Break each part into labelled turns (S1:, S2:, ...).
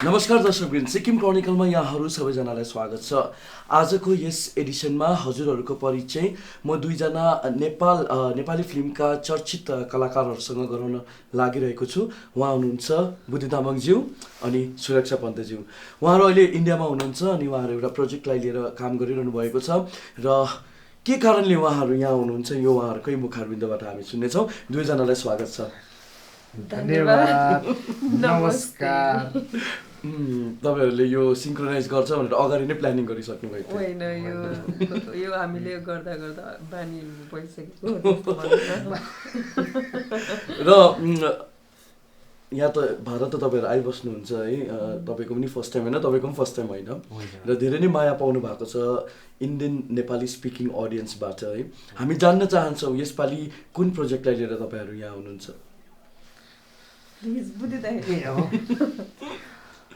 S1: नमस्कार दर्शकवृन्द, सिक्किम क्रोनिकलमा यहाँहरू सबैजनालाई स्वागत छ। आजको यस एडिसनमा हजुरहरूको परिचय म दुईजना नेपाली फिल्मका चर्चित कलाकारहरूसँग गराउन लागिरहेको छु। उहाँ हुनुहुन्छ बुद्धि तामाङज्यू अनि सुरक्षा पन्तज्यू। उहाँहरू अहिले इन्डियामा हुनुहुन्छ अनि उहाँहरू एउटा प्रोजेक्टलाई लिएर काम गरिरहनु भएको छ र के कारणले उहाँहरू यहाँ हुनुहुन्छ यो उहाँहरूकै मुखारबिन्दबाट हामी सुन्नेछौँ। दुवैजनालाई स्वागत छ।
S2: धन्यवाद। नमस्कार।
S1: तपाईहरूले यो सिङ्क्रोनाइज गर्छ भनेर अगाडि नै प्लानिङ गरिसक्नु भएको थियो?
S2: होइन, यो हामीले गर्दा गर्दा बानी भइसकेको
S1: र यहाँ त भारत त तपाईँहरू आइबस्नुहुन्छ है। तपाईँको पनि फर्स्ट टाइम होइन, तपाईँको पनि फर्स्ट टाइम होइन र धेरै नै माया पाउनु भएको छ इन्डियन नेपाली स्पिकिङ अडियन्सबाट है। हामी जान्न चाहन्छौँ यसपालि कुन प्रोजेक्टलाई लिएर तपाईँहरू यहाँ हुनुहुन्छ?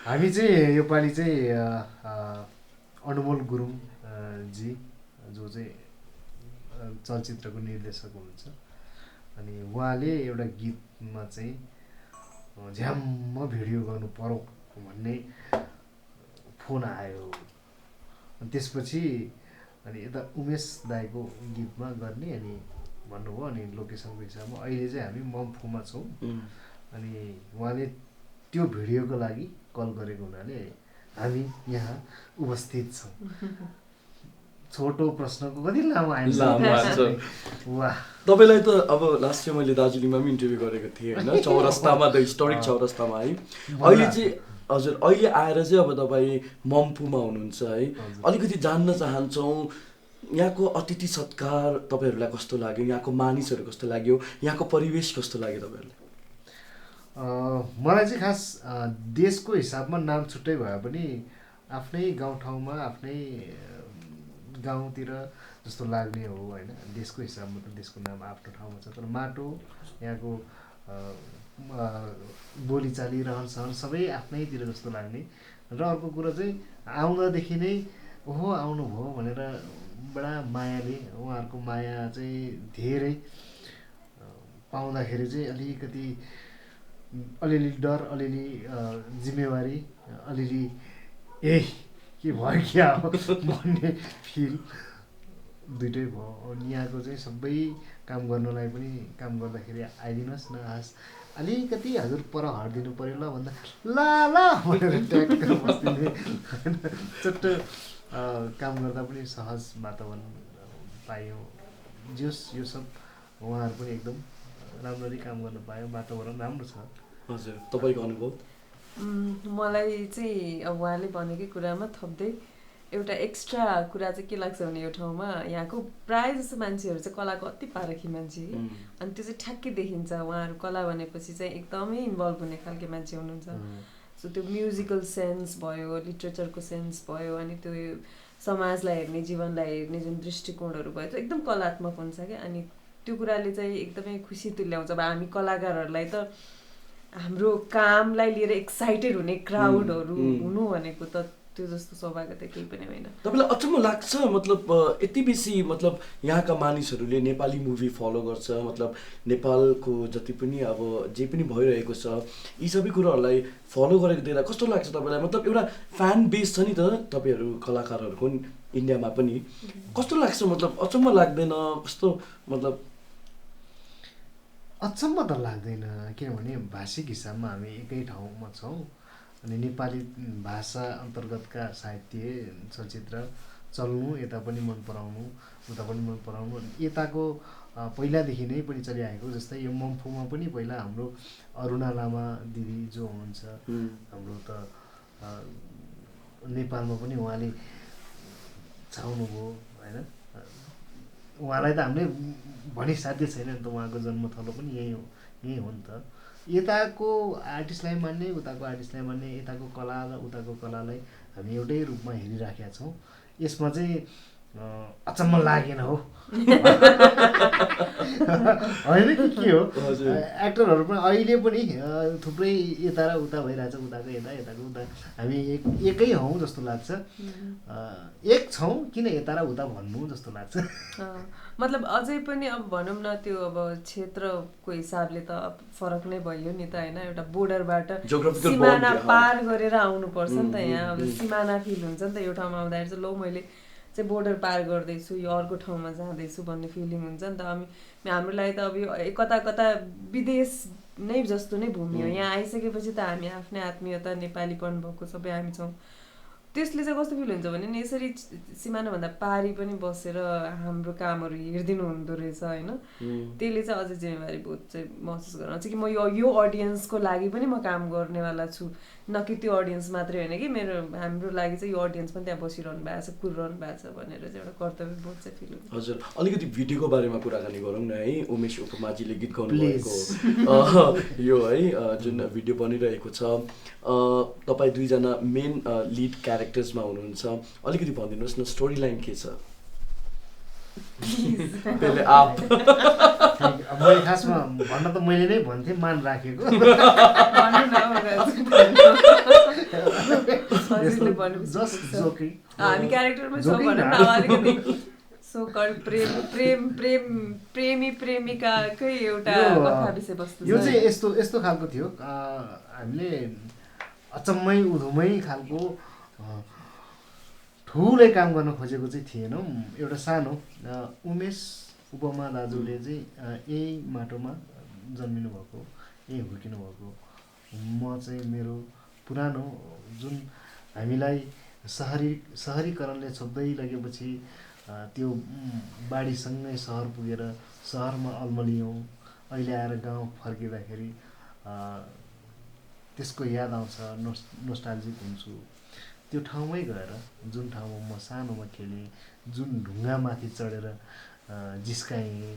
S3: हामी चाहिँ योपालि चाहिँ अनमोल गुरुङ जी जो चाहिँ चलचित्रको निर्देशक हुनुहुन्छ अनि उहाँले एउटा गीतमा चाहिँ झ्याम्म भिडियो गर्नु पर्यो भन्ने फोन आयो। अनि त्यसपछि अनि यता उमेश दाईको गीतमा गर्ने अनि भन्नुभयो अनि लोकेसनको हिसाबमा अहिले चाहिँ हामी मम्फूमा छौँ अनि उहाँले त्यो भिडियोको लागि कल गरेको हुनाले हामी यहाँ उपस्थित छौँ। छोटो प्रश्नको कति लामो आन्सर। वाह,
S1: तपाईँलाई त अब लास्ट टाइम मैले दार्जिलिङमा पनि इन्टरभ्यू गरेको थिएँ होइन, चौरस्तामा, द हिस्टोरिक चौरस्तामा है। अहिले चाहिँ हजुर अहिले आएर चाहिँ अब तपाईँ मम्फूमा हुनुहुन्छ है। अलिकति जान्न चाहन्छौँ यहाँको अतिथि सत्कार तपाईँहरूलाई कस्तो लाग्यो, यहाँको मानिसहरू कस्तो लाग्यो, यहाँको परिवेश कस्तो लाग्यो तपाईँहरूलाई?
S3: मलाई चाहिँ खास देशको हिसाबमा नाम छुट्टै भए पनि आफ्नै गाउँठाउँमा आफ्नै गाउँतिर जस्तो लाग्ने हो होइन। देशको हिसाबमा त देशको नाम आफ्नो ठाउँमा छ, तर माटो यहाँको बोलीचाली रहनसहन सबै आफ्नैतिर जस्तो लाग्ने। र अर्को कुरो चाहिँ आउँदादेखि नै ओहो आउनुभयो भनेर बडा मायाले उहाँहरूको माया चाहिँ धेरै पाउँदाखेरि चाहिँ अलिअलि डर, अलिअलि जिम्मेवारी, अलिअलि के भयो क्या हो भन्ने फिल दुइटै भयो। अनि यहाँको चाहिँ सबै काम गर्नलाई पनि काम गर्दाखेरि आइदिनुहोस् न, अलिकति हजुर पर हटिदिनु पऱ्यो ल भन्दा ल भनेर ट्याक्क बस्दिने होइन। चट्ट काम गर्दा पनि सहज वातावरण पायो। जोस् यो सब उहाँहरू पनि एकदम राम्ररी काम गर्न पायो, वातावरण राम्रो छ।
S1: हजुर, तपाईँको अनुभव?
S2: मलाई चाहिँ अब उहाँले भनेकै कुरामा थप्दै एउटा एक्स्ट्रा कुरा चाहिँ के लाग्छ भने यो ठाउँमा यहाँको प्रायः जस्तो मान्छेहरू चाहिँ कलाको अति पारखी मान्छे अनि त्यो चाहिँ ठ्याक्कै देखिन्छ। उहाँहरू कला भनेपछि चाहिँ एकदमै इन्भल्भ हुने खालके मान्छे हुनुहुन्छ। सो त्यो म्युजिकल सेन्स भयो, लिटरेचरको सेन्स भयो, अनि त्यो समाजलाई हेर्ने, जीवनलाई हेर्ने जुन दृष्टिकोणहरू भयो त्यो एकदम कलात्मक हुन्छ क्या। अनि त्यो कुराले चाहिँ एकदमै खुसी तुल्याउँछ। अब हामी कलाकारहरूलाई त हाम्रो कामलाई लिएर एक्साइटेड हुने क्राउडहरू हुनु भनेको त त्यो जस्तो सौभाग्य त केही पनि होइन।
S1: तपाईँलाई अचम्म लाग्छ मतलब यति बेसी मतलब यहाँका मानिसहरूले नेपाली मुभी फलो गर्छ, मतलब नेपालको जति पनि अब जे पनि भइरहेको छ यी सबै कुराहरूलाई फलो गरेको देख्दा कस्तो लाग्छ तपाईँलाई? मतलब एउटा फ्यान बेस छ नि त तपाईँहरू कलाकारहरूको इन्डियामा पनि, कस्तो लाग्छ? मतलब अचम्म लाग्दैन? कस्तो मतलब
S3: अचम्म त लाग्दैन, किनभने भाषिक हिसाबमा हामी एकै ठाउँमा छौँ अनि नेपाली भाषा अन्तर्गतका साहित्य चलचित्र चल्नु, यता पनि मन पराउनु, उता पनि मन पराउनु, यताको पहिलादेखि नै पनि चलिआएको। जस्तै यो मम्फूमा पनि पहिला हाम्रो अरुणा लामा दिदी जो हुनुहुन्छ हाम्रो त नेपालमा पनि उहाँले छाउनुभयो होइन। उहाँलाई त हामीले भनि साध्य छैन नि त, उहाँको जन्मथलो पनि यही हो नि त। यताको आर्टिस्टलाई मान्ने, उताको आर्टिस्टलाई मान्ने, यताको कला र उताको कलालाई हामी एउटै रूपमा हेरिराखेका छौँ। यसमा चाहिँ अचम्म लागेन हो होइन कि के हो एक्टरहरू पनि अहिले पनि थुप्रै यता र उता भइरहेछ उताको यता यताको उता हामी एकै हौँ जस्तो लाग्छ एक छौँ किन यता र उता भन्नु जस्तो लाग्छ
S2: मतलब अझै पनि अब भनौँ न त्यो अब क्षेत्रको हिसाबले त फरक नै भयो नि त होइन एउटा बोर्डरबाट सिमाना पार गरेर आउनुपर्छ नि त यहाँ अब सिमाना फिल हुन्छ नि त यो ठाउँमा आउँदाखेरि चाहिँ ल मैले चाहिँ बोर्डर पार गर्दैछु यो अर्को ठाउँमा जाँदैछु भन्ने फिलिङ हुन्छ नि त हाम्रो लागि त अब यो कता कता विदेश नै जस्तो नै भूमि हो यहाँ आइसकेपछि त हामी आफ्नै आत्मीयता नेपालीपन भएको सबै हामी छौँ त्यसले चाहिँ कस्तो फिल हुन्छ भने नि यसरी सिमानाभन्दा पारी पनि बसेर हाम्रो कामहरू हेरिदिनु हुँदो रहेछ होइन त्यसले चाहिँ अझै जिम्मेवारी बोध चाहिँ महसुस गराउँछ कि म यो अडियन्सको लागि पनि म काम गर्नेवाला छु न कि त्यो अडियन्स मात्रै होइन कि हाम्रो लागि चाहिँ यो अडियन्स पनि त्यहाँ बसिरहनु भएको छ कुरिरहनु भएको छ भनेर चाहिँ एउटा कर्तव्य बोध चाहिँ फिल हुन्छ
S1: हजुर अलिकति भिडियोको बारेमा कुराकानी गरौँ न है उमेश उपमाजीले गीत गाउनु भएको यो है जुन भिडियो बनिरहेको छ तपाईँ दुईजना मेन लिड क्यारेक्टर्समा हुनुहुन्छ अलिकति भनिदिनुहोस् न स्टोरी लाइन के छ पहिले आप
S3: मैले खासमा भन्न त मैले नै भन्थेँ मान राखेको
S2: हामी क्यारेक्टरमा छौँ भनौँ न अलिकति सोकल प्रेमी प्रेमिकाकै एउटा कथा विषयवस्तु
S3: यो चाहिँ यस्तो खालको थियो हामीले अचम्मै उधुमै खालको ठुलै काम गर्न खोजेको चाहिँ थिएनौँ एउटा सानो उमेश उपमा दाजुले चाहिँ यही माटोमा जन्मिनु भएको यही हुर्किनु भएको म चाहिँ मेरो पुरानो जुन हामीलाई सहरीकरणले छोप्दै लगेपछि त्यो बाढीसँगै सहर पुगेर सहरमा अल्मलियौँ अहिले आएर गाउँ फर्किँदाखेरि त्यसको याद आउँछ नोस्टाल्जिक हुन्छु त्यो ठाउँमै गएर जुन ठाउँमा म सानोमा खेलेँ जुन ढुङ्गामाथि चढेर जिस्काएँ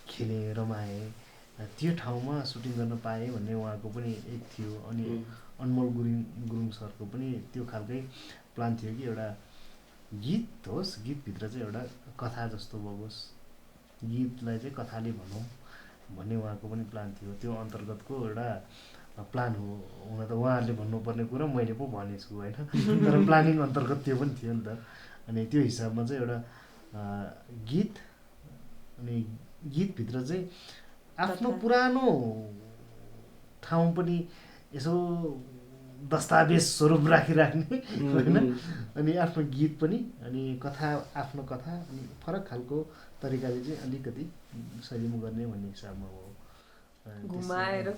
S3: खेलेँ रमाएँ त्यो ठाउँमा सुटिङ गर्न पाएँ भन्ने उहाँको पनि एक थियो अनि अनमोल गुरुङ सरको पनि त्यो खालकै प्लान थियो कि एउटा गीत होस् गीतभित्र चाहिँ एउटा कथा जस्तो बगोस् गीतलाई चाहिँ कथाले भनौँ भन्ने उहाँको पनि प्लान थियो त्यो अन्तर्गतको एउटा प्लान हो हुन त उहाँहरूले भन्नुपर्ने कुरा मैले पो भनेछु होइन तर प्लानिङ अन्तर्गत त्यो पनि थियो नि त अनि त्यो हिसाबमा चाहिँ एउटा गीत अनि गीतभित्र चाहिँ आफ्नो पुरानो ठाउँ पनि यसो दस्तावेज स्वरूप राखिराख्ने होइन अनि आफ्नो गीत पनि अनि कथा आफ्नो कथा अनि फरक खालको तरिकाले चाहिँ अलिकति शैलीमा गर्ने भन्ने हिसाबमा हो
S2: घुमाएर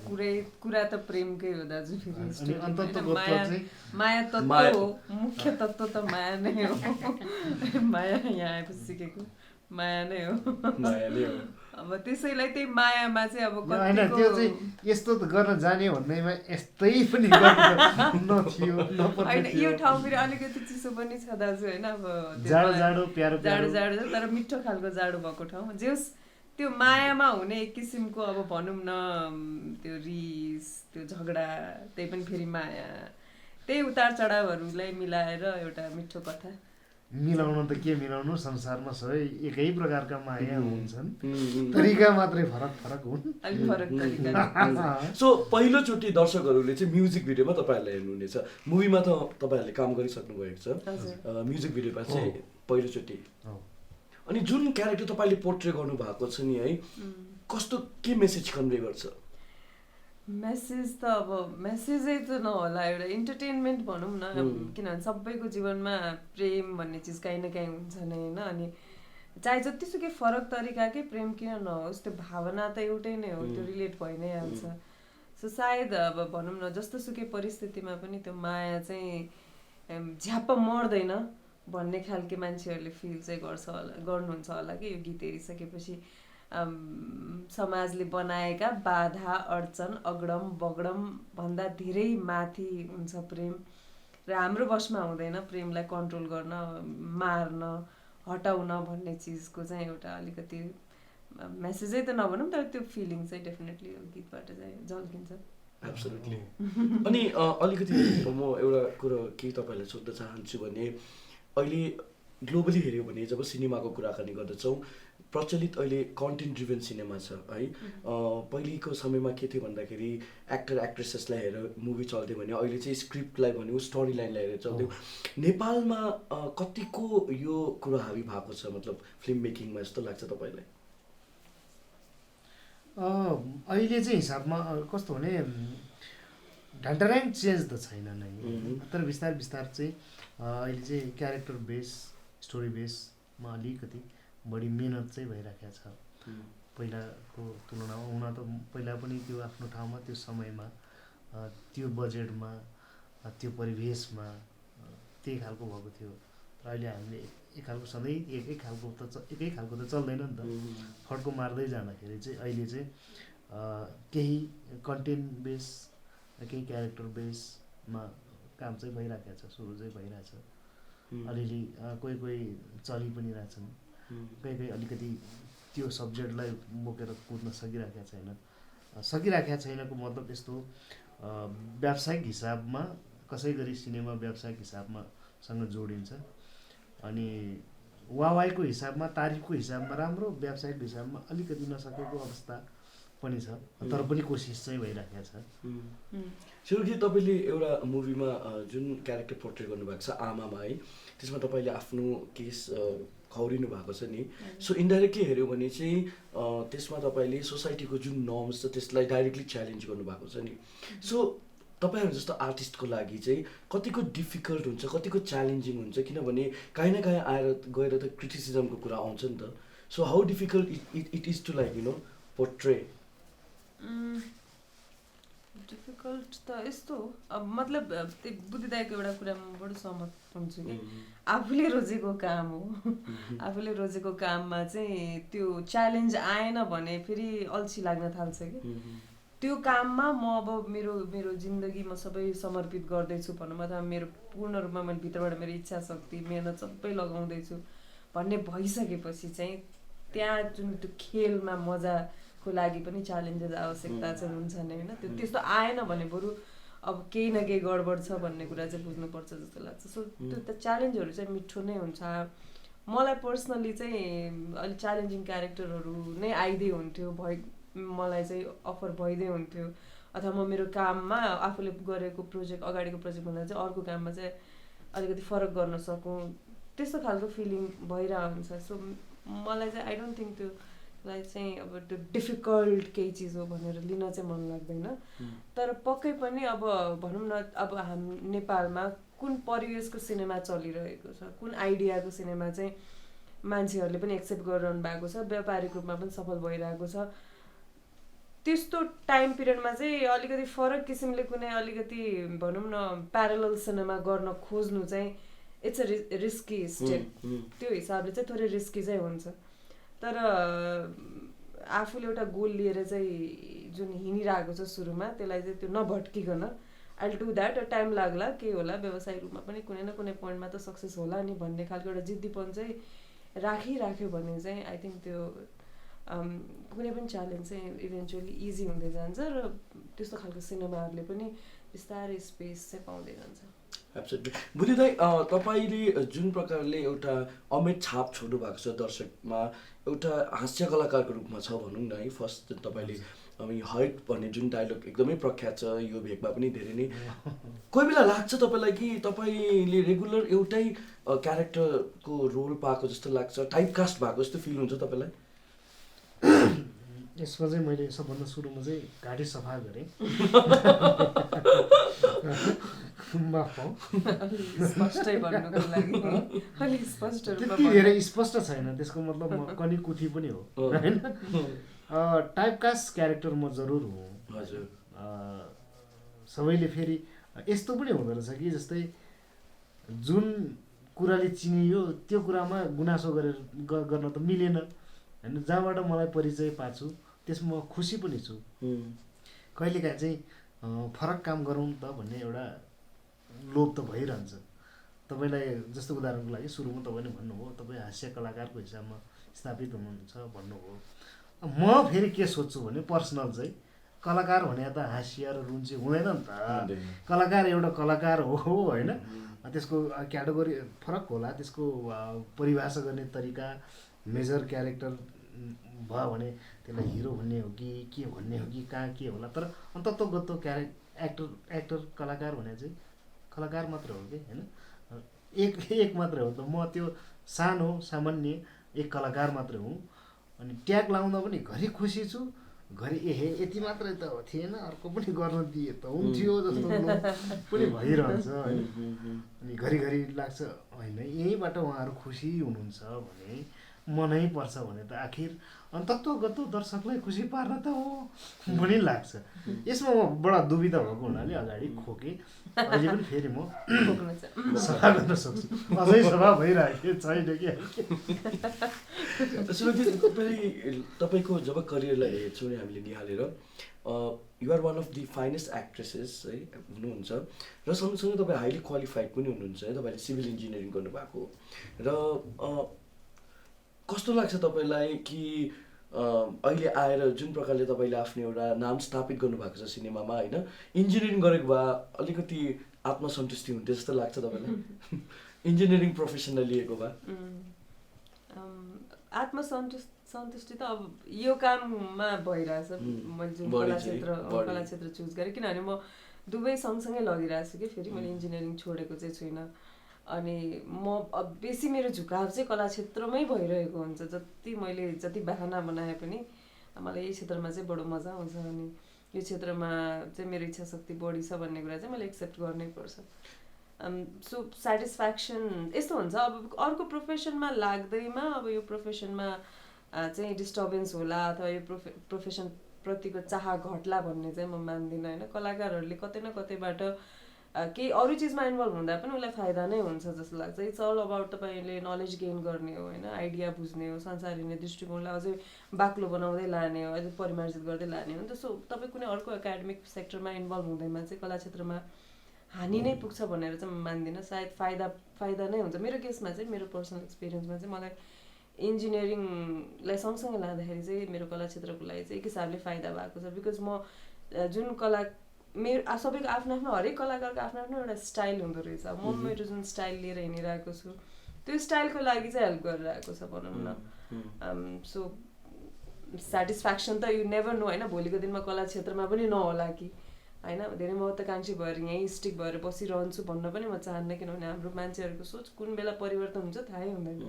S2: कुरा त प्रेमकै हो दाजु फेरि
S3: माया
S2: तत्त्व हो मुख्य तत्त्व त माया नै हो माया यहाँ आएपछि सिकेको माया नै हो अब त्यसैलाई त्यही मायामा चाहिँ अब
S3: होइन त्यो चाहिँ यस्तो त गर्न जाने भन्नेमा यस्तै पनि नथियो
S2: होइन यो ठाउँ फेरि अलिकति चिसो पनि छ दाजु होइन अब
S3: जाडो प्यारो
S2: जाडो तर मिठो खालको जाडो भएको ठाउँ जे त्यो मायामा हुने एक किसिमको अब भनौँ न त्यो रिस त्यो झगडा त्यही पनि फेरि माया त्यही उतार चढावहरूलाई मिलाएर एउटा मिठो कथा
S3: मिलाउन त के मिलाउनु संसारमा सबै एकै प्रकारका माया हुन्छन् तरिका मात्रै फरक हुन्
S2: अलिक फरक तरिका
S1: सो पहिलोचोटि दर्शकहरूले चाहिँ म्युजिक भिडियोमा तपाईँहरूले हेर्नुहुनेछ मुभीमा त तपाईँहरूले काम गरिसक्नु भएको छ म्युजिक भिडियोमा चाहिँ पहिलोचोटि अनि जुन क्यारेक्टर तपाईँले पोर्ट्रे गर्नु भएको छ नि है कस्तो के मेसेज कन्भे गर्छ
S2: मेसेज त अब मेसेजै त नहोला एउटा इन्टरटेनमेन्ट भनौँ न किनभने सबैको जीवनमा प्रेम भन्ने चिज काहीँ न काहीँ हुन्छ नै होइन अनि चाहे जतिसुकै फरक तरिकाकै प्रेम किन नहोस् त्यो भावना त एउटै नै हो त्यो रिलेट भइ नै हाल्छ सो सायद अब भनौँ न जस्तोसुकै परिस्थितिमा पनि त्यो माया चाहिँ झ्याप्प मर्दैन भन्ने खालके मान्छेहरूले फिल चाहिँ गर्नुहुन्छ होला कि यो गीत हेरिसकेपछि समाजले बनाएका बाधा अडचन अगडम बगडम भन्दा धेरै माथि हुन्छ प्रेम र हाम्रो बसमा हुँदैन प्रेमलाई कन्ट्रोल गर्न मार्न हटाउन भन्ने चिजको चाहिँ एउटा अलिकति मेसेजै त नभनौँ तर त्यो फिलिङ चाहिँ डेफिनेटली यो गीतबाट चाहिँ झल्किन्छ
S1: एब्सोल्युटली अनि अलिकति म एउटा कुरो के तपाईँलाई सोध्न चाहन्छु भने अहिले ग्लोबली हेऱ्यो भने जब सिनेमाको कुराकानी गर्दछौँ प्रचलित अहिले कन्टेन्ट ड्रिभन सिनेमा छ है। पहिलेको समयमा के थियो भन्दाखेरि एक्टर एक्ट्रेसेसलाई हेरेर मुभी चल्थ्यो भने अहिले चाहिँ स्क्रिप्टलाई भन्यो स्टोरी लाइनलाई हेरेर चल्थ्यो। नेपालमा कतिको यो कुरा हावी भएको छ मतलब फिल्म मेकिङमा जस्तो लाग्छ तपाईँलाई?
S3: अहिले चाहिँ हिसाबमा कस्तो भने ढान्टाराङ चेन्ज त छैन नै, तर बिस्तारै बिस्तारै चाहिँ अहिले चाहिँ क्यारेक्टर बेस स्टोरी बेसमा अलिकति बढी मेहनत चाहिँ भइराखेको छ पहिलाको तुलनामा। हुन त पहिला पनि त्यो आफ्नो ठाउँमा त्यो समयमा त्यो बजेटमा त्यो परिवेशमा त्यही खालको भएको थियो। तर अहिले हामीले एक खालको सधैँ एकै खालको त चल्दैन नि त। फड्को मार्दै जाँदाखेरि चाहिँ अहिले चाहिँ केही कन्टेन्ट बेस केही क्यारेक्टर बेसमा काम चाहिँ भइराखेको छ, सुरु चाहिँ भइरहेछ। अलिअलि कोही कोही चलि पनि रहेछन्, कोही अलिकति त्यो सब्जेक्टलाई बोकेर कुद्न सकिराखेका छैनको मतलब यस्तो व्यावसायिक हिसाबमा कसै गरी सिनेमा व्यावसायिक हिसाबमा सँग जोडिन्छ अनि वावाईको हिसाबमा तारिफको हिसाबमा राम्रो, व्यावसायिक हिसाबमा अलिकति नसकेको अवस्था पनि छ, तर पनि कोसिस चाहिँ भइराखेको छ।
S1: सुरुजी तपाईँले एउटा मुभीमा जुन क्यारेक्टर पोर्ट्रेट गर्नुभएको छ आमामा है, त्यसमा तपाईँले आफ्नो केस खौरिनु भएको छ नि। सो इन्डाइरेक्टली हेऱ्यो भने चाहिँ त्यसमा तपाईँले सोसाइटीको जुन नर्म्स छ त्यसलाई डाइरेक्टली च्यालेन्ज गर्नुभएको छ नि। सो तपाईँहरू जस्तो आर्टिस्टको लागि चाहिँ कतिको डिफिकल्ट हुन्छ, कतिको च्यालेन्जिङ हुन्छ, किनभने काहीँ न काहीँ आएर गएर त क्रिटिसिजमको कुरा आउँछ नि त। So how difficult it is to like you know portray?
S2: Difficult त यस्तो अब मतलब त्यो बुद्धिदायको एउटा कुरामा म बडो सहमत हुन्छु कि आफूले रोजेको काम हो, आफूले रोजेको काममा चाहिँ त्यो च्यालेन्ज आएन भने फेरि अल्छी लाग्न थाल्छ कि त्यो काममा म अब मेरो जिन्दगी म सबै समर्पित गर्दैछु भनौँ, अथवा मेरो पूर्ण रूपमा मैले भित्रबाट मेरो इच्छा शक्ति मेहनत सबै लगाउँदैछु भन्ने भइसकेपछि चाहिँ त्यहाँ जुन त्यो खेलमा मजाको लागि पनि च्यालेन्जेस आवश्यकता चाहिँ हुन्छ नि होइन। त्यो त्यस्तो आएन भने बरु अब केही न केही गडबड छ भन्ने कुरा चाहिँ बुझ्नुपर्छ जस्तो लाग्छ। सो त्यो त च्यालेन्जहरू चाहिँ मिठो नै हुन्छ। मलाई पर्सनली चाहिँ अलिक च्यालेन्जिङ क्यारेक्टरहरू नै आइदिए हुन्थ्यो, मलाई चाहिँ अफर भइदिए हुन्थ्यो, अथवा म मेरो काममा आफूले गरेको प्रोजेक्ट अगाडिको प्रोजेक्टभन्दा चाहिँ अर्को काममा चाहिँ अलिकति फरक गर्न सकूँ, त्यस्तो खालको फिलिङ भइरहेको हुन्छ। सो मलाई चाहिँ आई डोन्ट थिङ्क त्योलाई चाहिँ अब त्यो डिफिकल्ट केही चिज हो भनेर लिन चाहिँ मन लाग्दैन। तर पक्कै पनि अब भनौँ न अब नेपालमा कुन परिवेशको सिनेमा चलिरहेको छ, कुन आइडियाको सिनेमा चाहिँ मान्छेहरूले पनि एक्सेप्ट गरिरहनु भएको छ, व्यापारिक रूपमा पनि सफल भइरहेको छ, त्यस्तो टाइम पिरियडमा चाहिँ अलिकति फरक किसिमले कुनै अलिकति भनौँ न प्यारलल सिनेमा गर्न खोज्नु चाहिँ इट्स अ रिस्की स्टेप। त्यो हिसाबले चाहिँ थोरै रिस्की चाहिँ हुन्छ। तर आफूले एउटा गोल लिएर चाहिँ जुन हिँडिरहेको छ सुरुमा त्यसलाई चाहिँ त्यो नभट्किकन I will do that, time लाग्ला के होला व्यवसायिक रूपमा पनि कुनै न कुनै पोइन्टमा त सक्सेस होला नि भन्ने खालको एउटा जिद्दीपन चाहिँ राखिराख्यो भने चाहिँ आई थिङ्क त्यो कुनै पनि च्यालेन्ज चाहिँ इभेन्चुअली इजी हुँदै जान्छ र त्यस्तो खालको सिनेमाहरूले पनि बिस्तारै स्पेस चाहिँ पाउँदै जान्छ।
S1: एब्सोल्युटली। बुद्धि दाइ, तपाईँले जुन प्रकारले एउटा अमिट छाप छोड्नु भएको छ दर्शकमा, एउटा हास्य कलाकारको रूपमा छ भनौँ न है। फर्स्ट तपाईँले हर्ट भन्ने जुन डायलग एकदमै प्रख्यात छ, यो भेगमा पनि धेरै नै कोही बेला लाग्छ तपाईँलाई कि तपाईँले रेगुलर एउटै क्यारेक्टरको रोल पाएको जस्तो लाग्छ, टाइपकास्ट भएको जस्तो फिल हुन्छ तपाईँलाई?
S3: यसमा चाहिँ मैले सबभन्दा सुरुमा चाहिँ घाँटी सफा गरेँ। त्यति धेरै स्पष्ट छैन, त्यसको मतलब म कनी कुथी पनि हो होइन। टाइपकास्ट क्यारेक्टर म जरुर हुँ हजुर। सबैले फेरि यस्तो पनि हुँदो रहेछ कि जस्तै जुन कुराले चिनियो त्यो कुरामा गुनासो गर्न त मिलेन होइन। जहाँबाट मलाई परिचय पाछु त्यसमा म खुसी पनि छु। कहिलेकाहीँ चाहिँ फरक काम गरौँ त भन्ने एउटा लोभ त भइरहन्छ। तपाईँलाई जस्तो उदाहरणको लागि सुरुमा तपाईँले भन्नुभयो तपाईँ हास्य कलाकारको हिसाबमा स्थापित हुनुहुन्छ भन्नुभयो। म फेरि के सोध्छु भने पर्सनल चाहिँ कलाकार भने त हास्य र रुन्ची हुँदैन नि त। कलाकार एउटा कलाकार हो होइन। त्यसको क्याटेगोरी फरक होला, त्यसको परिभाषा गर्ने तरिका, मेजर क्यारेक्टर भयो भने त्यसलाई हिरो भन्ने हो कि के भन्ने हो कि कहाँ के होला। तर अन्तत्वगत एक्टर कलाकार भने चाहिँ कलाकार मात्र हो कि होइन, एक मात्रै हो। त म त्यो सानो सामान्य एक कलाकार मात्रै हुँ। अनि ट्याग लाउँदा पनि घरि खुसी छु, घरि यति मात्रै त थिएन, अर्को पनि गर्न दिए त हुन्थ्यो जस्तो पनि भइरहन्छ होइन। अनि घरिघरि लाग्छ होइन यहीँबाट उहाँहरू खुसी हुनुहुन्छ भने मनै पर्छ भने त आखिर अन्तत्वगत दर्शकलाई खुसी पार्न त हो पनि लाग्छ। यसमा म बडा दुविधा भएको हुनाले अगाडि खोकेँ। अहिले पनि फेरि म सफा गर्न सक्छु, अझै सफा भइरहेको छैन कि।
S1: तपाईँको जब करियरलाई हेर्छौँ नि हामीले निहालेर, you're one of the finest actresses है हुनुहुन्छ र सँगसँगै तपाईँ हाइली क्वालिफाइड पनि हुनुहुन्छ है। तपाईँले सिभिल इन्जिनियरिङ गर्नुभएको र कस्तो लाग्छ तपाईँलाई कि अहिले आएर जुन प्रकारले तपाईँले आफ्नो एउटा नाम स्थापित गर्नुभएको छ सिनेमामा होइन, इन्जिनियरिङ गरेको भए अलिकति आत्मसन्तुष्टि हुन्थ्यो जस्तो लाग्छ तपाईँलाई इन्जिनियरिङ प्रोफेसनल लिएको भए?
S2: सन्तुष्टि त अब यो काममा भइरहेछ, मैले जुन कला क्षेत्र चुज गरेँ, किनभने म दुवै सँगसँगै लगिरहेको छु कि। फेरि मैले इन्जिनियरिङ छोडेको चाहिँ छुइनँ। अनि म बेसी मेरो झुकाव चाहिँ कला क्षेत्रमै भइरहेको हुन्छ। जति बहाना बनाए पनि मलाई यही क्षेत्रमा चाहिँ बडो मजा आउँछ। अनि यो क्षेत्रमा चाहिँ मेरो इच्छा शक्ति बढी छ भन्ने कुरा चाहिँ मैले एक्सेप्ट गर्नै पर्छ। सो सेटिस्फ्याक्सन यस्तो हुन्छ, अब अर्को प्रोफेसनमा लाग्दैमा अब यो प्रोफेसनमा चाहिँ डिस्टर्बेन्स होला अथवा यो प्रोफेसन प्रतिको चाह घट्ला भन्ने चाहिँ म मान्दिनँ होइन। कलाकारहरूले कतै न कतैबाट केही अरू चिजमा इन्भल्भ हुँदा पनि उसलाई फाइदा नै हुन्छ जस्तो लाग्छ। इट्स अल अबाउट तपाईँले नलेज गेन गर्ने हो होइन, आइडिया बुझ्ने हो, संसार हेर्ने दृष्टिकोणलाई अझै बाक्लो बनाउँदै लाने हो, अझै परिमार्जित गर्दै लाने हो नि त। सो तपाईँ कुनै अर्को एकाडेमिक सेक्टरमा इन्भल्भ हुँदैमा चाहिँ कला क्षेत्रमा हानि नै पुग्छ भनेर चाहिँ म मान्दिनँ। सायद फाइदा नै हुन्छ। मेरो केसमा चाहिँ, मेरो पर्सनल एक्सपिरियन्समा चाहिँ मलाई इन्जिनियरिङलाई सँगसँगै लाँदाखेरि चाहिँ मेरो कला क्षेत्रको लागि चाहिँ एक हिसाबले फाइदा भएको छ। बिकज म जुन मेरो सबैको आफ्नो आफ्नो, हरेक कलाकारको आफ्नो आफ्नो एउटा स्टाइल हुँदो रहेछ। म मेरो जुन स्टाइल लिएर हिँडिरहेको छु त्यो स्टाइलको लागि चाहिँ हेल्प गरिरहेको छ भनौँ न। सो सेटिस्फ्याक्सन त यु नेभर नो होइन, भोलिको दिनमा कला क्षेत्रमा पनि नहोला कि होइन। धेरै महत्त्वाकाङ्क्षी भएर यहीँ स्टिक भएर बसिरहन्छु भन्न पनि म चाहन्न, किनभने हाम्रो मान्छेहरूको सोच कुन बेला परिवर्तन हुन्छ थाहै हुँदैन।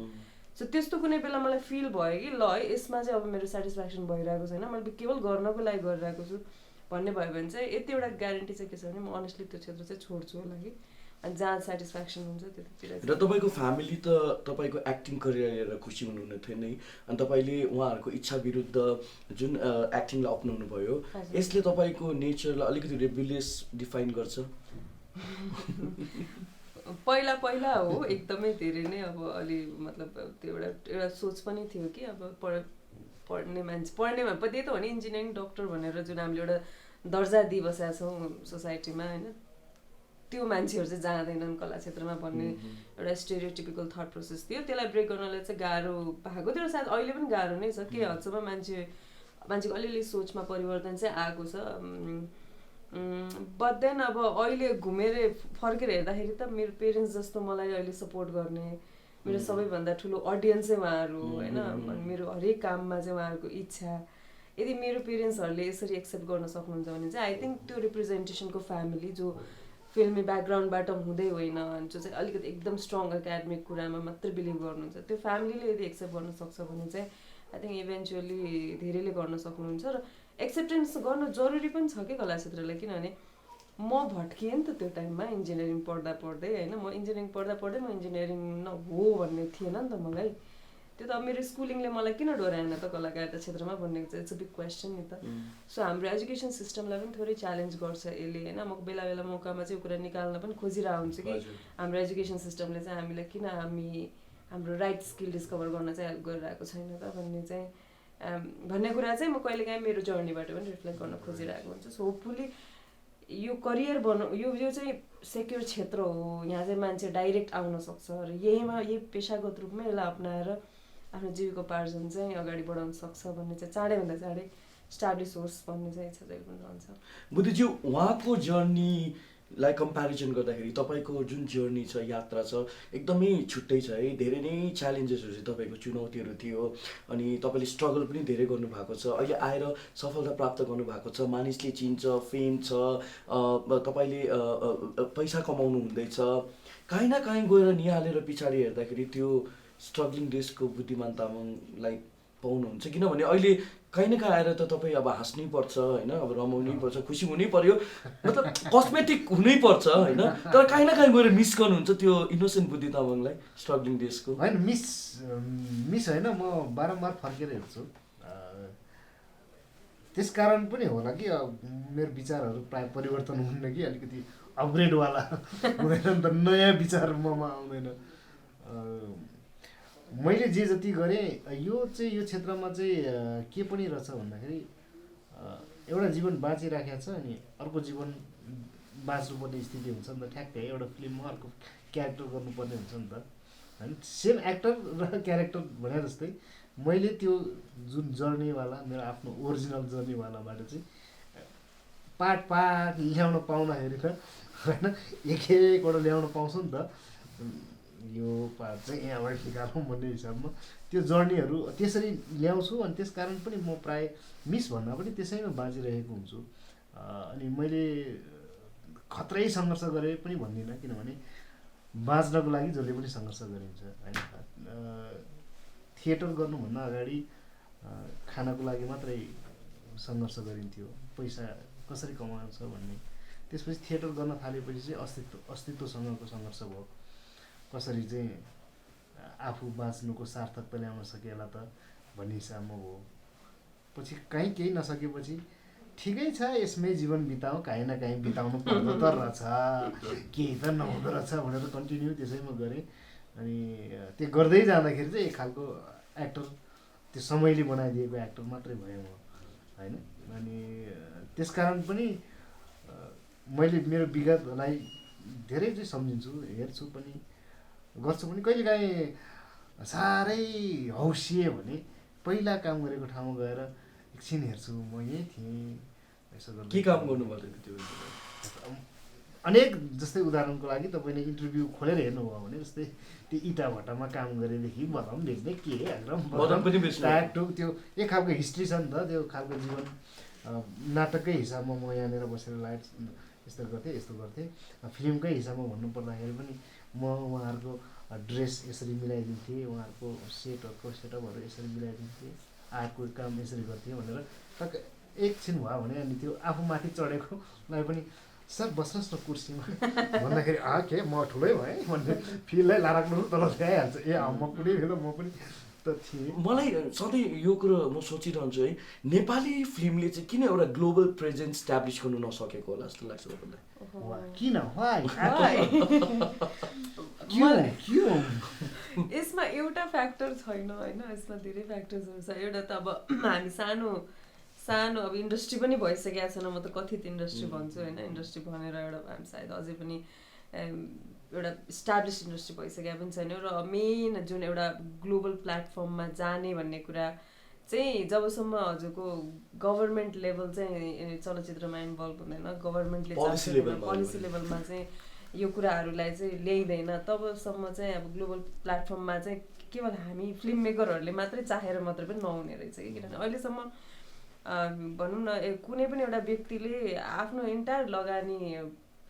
S2: सो त्यस्तो कुनै बेला मलाई फिल भयो कि ल है यसमा चाहिँ अब मेरो सेटिस्फ्याक्सन भइरहेको छैन, मैले केवल गर्नको लागि गरिरहेको छु भन्ने भयो भने चाहिँ यति एउटा ग्यारेन्टी चाहिँ के छ भने म अनेस्टली त्यो क्षेत्र चाहिँ छोड्छु होला कि। अनि जहाँ सेटिस्फ्याक्सन हुन्छ त्यतातिर।
S1: र तपाईँको फ्यामिली त तपाईँको एक्टिङ करियर हेरेर खुसी हुनुहुने थियो नै, अनि तपाईँले उहाँहरूको इच्छा विरुद्ध जुन एक्टिङलाई अप्नाउनु भयो, यसले तपाईँको नेचरलाई अलिकति रेबुलियस डिफाइन गर्छ?
S2: पहिला हो एकदमै धेरै नै अब अलि मतलब त्यो एउटा सोच पनि थियो कि अब पढ्ने मान्छे त्यही त हो नि, इन्जिनियरिङ डक्टर भनेर जुन हामीले एउटा दर्जा दिइबसेका छौँ सोसाइटीमा होइन, त्यो मान्छेहरू चाहिँ जाँदैनन् कला क्षेत्रमा भन्ने एउटा स्टेरियोटिपिकल थट प्रोसेस थियो। त्यसलाई ब्रेक गर्नलाई चाहिँ गाह्रो भएको थियो र सायद अहिले पनि गाह्रो नै छ। के हदसम्म मान्छेको अलिअलि सोचमा परिवर्तन चाहिँ आएको छ। बट देन अब अहिले घुमेर फर्केर हेर्दाखेरि त मेरो पेरेन्ट्स जस्तो मलाई अहिले सपोर्ट गर्ने मेरो सबैभन्दा ठुलो अडियन्स चाहिँ उहाँहरू होइन। मेरो हरेक काममा चाहिँ उहाँहरूको इच्छा, यदि मेरो पेरेन्ट्सहरूले यसरी एक्सेप्ट गर्न सक्नुहुन्छ भने चाहिँ आई थिङ्क त्यो रिप्रेजेन्टेसनको फ्यामिली जो फिल्मी ब्याकग्राउन्डबाट हुँदै होइन, जो चाहिँ अलिकति एकदम स्ट्रङ एकाडेमिक कुरामा मात्रै बिलिभ गर्नुहुन्छ, त्यो फ्यामिलीले यदि एक्सेप्ट गर्न सक्छ भने चाहिँ आई थिङ्क इभेन्चुअली धेरैले गर्न सक्नुहुन्छ। र एक्सेप्टेन्स गर्न जरुरी पनि छ कि कला क्षेत्रलाई, किनभने म भट्किएँ नि त त्यो टाइममा इन्जिनियरिङ पढ्दा पढ्दै होइन। म इन्जिनियरिङ पढ्दा पढ्दै म इन्जिनियरिङ हो भन्ने थिएन नि त मलाई। त्यो त अब मेरो स्कुलिङले मलाई किन डोराएन त कलाकारिता क्षेत्रमा भन्ने चाहिँ इट्स अ बिग क्वेसन नि त। सो हाम्रो एजुकेसन सिस्टमलाई पनि थोरै च्यालेन्ज गर्छ यसले होइन। म बेला बेला मौकामा चाहिँ यो कुरा निकाल्न पनि खोजिरहेको हुन्छु कि हाम्रो एजुकेसन सिस्टमले चाहिँ हामीलाई किन हाम्रो राइट स्किल डिस्कभर गर्न चाहिँ हेल्प गरिरहेको छैन त भन्ने कुरा चाहिँ म कहिलेकाहीँ मेरो जर्नीबाट पनि रिफ्लेक्ट गर्न खोजिरहेको हुन्छु। सो होपफुली यो करियर यो चाहिँ सेक्योर क्षेत्र हो, यहाँ चाहिँ मान्छे डाइरेक्ट आउन सक्छ र यही पेसागत रूपमै यसलाई अप्नाएर आफ्नो जीविकोपार्जन चाहिँ अगाडि बढाउन सक्छ भन्ने चाहिँ चाँडैभन्दा चाँडै स्टाब्लिस होस् भन्ने चाहिँ इच्छा जहिले पनि रहन्छ।
S1: बुद्धिज्यू, उहाँको जर्नी लाई कम्पेरिजन गर्दाखेरि तपाईँको जुन जर्नी छ, यात्रा छ, एकदमै छुट्टै छ है। धेरै नै च्यालेन्जेसहरू चाहिँ तपाईँको चुनौतीहरू थियो अनि तपाईँले स्ट्रगल पनि धेरै गर्नुभएको छ। अहिले आएर सफलता प्राप्त गर्नुभएको छ, मानिसले चिन्छ, फेम छ, तपाईँले पैसा कमाउनु हुँदैछ। काहीँ न काहीँ गएर निहालेर पछाडि हेर्दाखेरि त्यो स्ट्रगलिङ डेजको बुद्धिमान तामाङलाई पाउनुहुन्छ, किनभने अहिले काहीँ न काहीँ आएर त तपाईँ अब हाँस्नै पर्छ होइन, अब रमाउनै पर्छ, खुसी हुनै पर्यो, मतलब कस्मेटिक हुनै पर्छ होइन, तर काहीँ न काहीँ गएर मिस गर्नुहुन्छ त्यो इनोसेन्ट बुद्धि तामाङलाई स्ट्रगलिङ डेजको?
S3: होइन, मिस होइन, म बारम्बार फर्केर हेर्छु। त्यस कारण पनि होला कि मेरो विचारहरू प्रायः परिवर्तन हुन्न कि अलिकति अपग्रेडवाला हुँदैन नि त, नयाँ विचार ममा आउँदैन। मैले जे जति गरेँ यो क्षेत्रमा चाहिँ के पनि रहेछ भन्दाखेरि एउटा जीवन बाँचिराखेको छ अनि अर्को जीवन बाँच्नुपर्ने स्थिति हुन्छ नि त। ठ्याक्कै एउटा फिल्ममा अर्को क्यारेक्टर गर्नुपर्ने हुन्छ नि त होइन। सेम एक्टर र क्यारेक्टर भने जस्तै मैले त्यो जुन जर्नीवाला मेरो आफ्नो ओरिजिनल जर्नीवालाबाट चाहिँ पार्ट ल्याउन पाउँदाखेरि त होइन, एकवटा ल्याउन पाउँछु नि त। यो पार्ट चाहिँ यहाँबाट निकालौँ भन्ने हिसाबमा त्यो जर्नीहरू त्यसरी ल्याउँछु अनि त्यस कारण पनि म प्रायः मिस भन्दा पनि त्यसैमा बाँचिरहेको हुन्छु। अनि मैले खत्रै सङ्घर्ष गरेँ पनि भन्दिनँ, किनभने बाँच्नको लागि जसले पनि सङ्घर्ष गरिन्छ होइन। थिएटर गर्नुभन्दा अगाडि खानको लागि मात्रै सङ्घर्ष गरिन्थ्यो, पैसा कसरी कमाउँछ भन्ने। त्यसपछि थिएटर गर्न थालेपछि चाहिँ अस्तित्वसँगको सङ्घर्ष भयो। कसरी चाहिँ आफू बाँच्नुको सार्थकता ल्याउन सकेला त भन्ने हिसाबमा भयो। पछि कहीँ केही नसकेपछि ठिकै छ, यसमै जीवन बिताउँ, काहीँ न काहीँ बिताउनु पर्दो त रहेछ, केही त नहुँदो रहेछ भनेर कन्टिन्यू त्यसैमा गरेँ। अनि त्यो गर्दै जाँदाखेरि चाहिँ एक खालको एक्टर, त्यो समयले बनाइदिएको एक्टर मात्रै भयो म होइन। अनि त्यस कारण पनि मैले मेरो विगतलाई धेरै चाहिँ सम्झिन्छु, हेर्छु पनि, गर्छु पनि। कहिलेकाहीँ साह्रै हौसिएँ भने पहिला काम गरेको ठाउँमा गएर एकछिन हेर्छु, म यहीँ थिएँ यसो गर्दा।
S1: के काम गर्नुभएको थियो त्यो?
S3: अनेक, जस्तै उदाहरणको लागि तपाईँले इन्टरभ्यू खोलेर हेर्नुभयो भने जस्तै त्यो इँटा भट्टामा काम गरेदेखि बदाम बेच्ने के ट्याकटुक त्यो एक खालको हिस्ट्री छ नि त। त्यो खालको जीवन नाटककै हिसाबमा म यहाँनिर बसेर लाइट यस्तो गर्थेँ। फिल्मकै हिसाबमा भन्नुपर्दाखेरि पनि म उहाँहरूको ड्रेस यसरी मिलाइदिन्थेँ, उहाँहरूको सेटअपहरू यसरी मिलाइदिन्थेँ, आर्टको काम यसरी गर्थेँ भनेर टक्क एकछिन भयो भने अनि त्यो आफू माथि चढेकोलाई पनि सर बस्नुहोस् न कुर्सीमा भन्दाखेरि के म ठुलै भएँ भन्ने फिललाई लाराक्नु तल ल्याइहाल्छ। म कुनै बेला म पनि त थिएँ।
S1: मलाई सधैँ यो कुरो म सोचिरहन्छु है, नेपाली फिल्मले चाहिँ किन एउटा ग्लोबल प्रेजेन्स इस्टाब्लिस गर्नु नसकेको होला जस्तो लाग्छ तपाईँलाई?
S3: किन
S2: यसमा एउटा फ्याक्टर छैन होइन, यसमा धेरै फ्याक्टर्सहरू छ। एउटा त अब हामी सानो अब इन्डस्ट्री पनि भइसकेको छैन, म त कथित इन्डस्ट्री भन्छु होइन। इन्डस्ट्री भनेर एउटा हामी सायद अझै पनि एउटा इस्टाब्लिस इन्डस्ट्री भइसकेको पनि छैन। र मेन जुन एउटा ग्लोबल प्लेटफर्ममा जाने भन्ने कुरा चाहिँ जबसम्म हजुरको गभर्मेन्ट लेभल चाहिँ चलचित्रमा इन्भल्भ हुँदैन, गभर्मेन्टले पोलिसी लेभलमा चाहिँ यो कुराहरूलाई चाहिँ ल्याइँदैन, तबसम्म चाहिँ अब ग्लोबल प्लेटफर्ममा चाहिँ केवल हामी फिल्म मेकरहरूले मात्रै चाहेर मात्रै पनि नहुने रहेछ कि। किनभने अहिलेसम्म भनौँ न कुनै पनि एउटा व्यक्तिले आफ्नो इन्टायर लगानी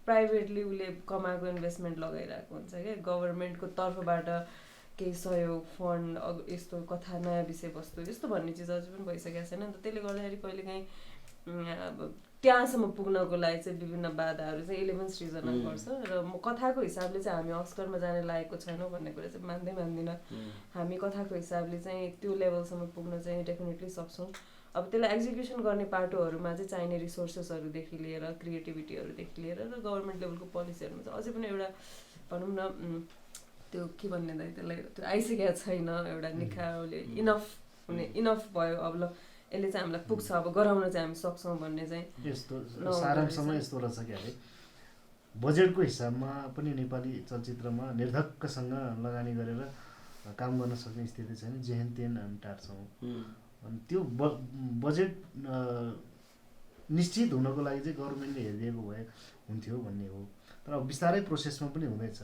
S2: प्राइभेटली उसले कमाएको इन्भेस्टमेन्ट लगाइरहेको हुन्छ क्या। गभर्मेन्टको तर्फबाट केही सहयोग, फन्ड, यस्तो कथा, नयाँ विषयवस्तु यस्तो भन्ने चिज अझै पनि भइसकेको छैन नि त। त्यसले गर्दाखेरि कहिलेकाहीँ अब त्यहाँसम्म पुग्नको लागि चाहिँ विभिन्न बाधाहरू चाहिँ यसले पनि सृजना गर्छ। र म कथाको हिसाबले चाहिँ हामी अस्करमा जाने लागेको छैनौँ भन्ने कुरा चाहिँ मान्दिनँ। हामी कथाको हिसाबले चाहिँ त्यो लेभलसम्म पुग्न चाहिँ डेफिनेटली सक्छौँ। अब त्यसलाई एक्जिक्युसन गर्ने पाटोहरूमा चाहिँ चाहिने रिसोर्सेसहरूदेखि लिएर, क्रिएटिभिटीहरूदेखि लिएर र गभर्मेन्ट लेभलको पोलिसीहरूमा चाहिँ अझै पनि एउटा भनौँ न त्यो के भन्ने दाइ त्यसलाई त्यो आइसकेको छैन। एउटा निखारले इनफ भयो, अब ल यसले चाहिँ हामीलाई पुग्छ, अब गराउन चाहिँ हामी सक्छौँ भन्ने चाहिँ
S3: यस्तो सारांशमा यस्तो रहेछ कि अरे बजेटको हिसाबमा पनि नेपाली चलचित्रमा निर्धक्कसँग लगानी गरेर काम गर्न सक्ने स्थिति छैन। जेहेन तेन हामी टार्छौँ। अनि त्यो बजेट निश्चित हुनको लागि चाहिँ गभर्मेन्टले हेरिदिएको भए हुन्थ्यो भन्ने हो। तर अब बिस्तारै प्रोसेसमा पनि हुँदैछ।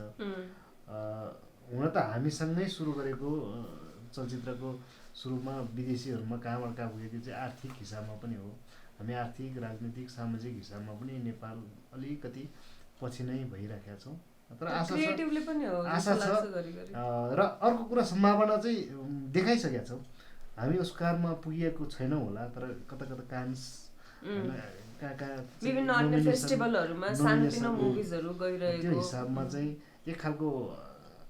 S3: हुन त हामीसँगै सुरु गरेको चलचित्रको सुरुमा विदेशीहरूमा कहाँबाट कहाँ पुगेको चाहिँ आर्थिक हिसाबमा पनि हो। हामी आर्थिक राजनीतिक सामाजिक हिसाबमा पनि नेपाल अलिकति पछि नै भइराखेका छौँ। तर आशा छ र अर्को कुरा सम्भावना चाहिँ देखाइसकेका छौँ। हामी उस कारमा पुगिएको छैनौँ होला, तर कता कता कान्स
S2: विभिन्न अन्य फेस्टिभलहरुमा सानोतिनो मुभिजहरु गइरहेको,
S3: त्यो हिसाबमा चाहिँ एक खालको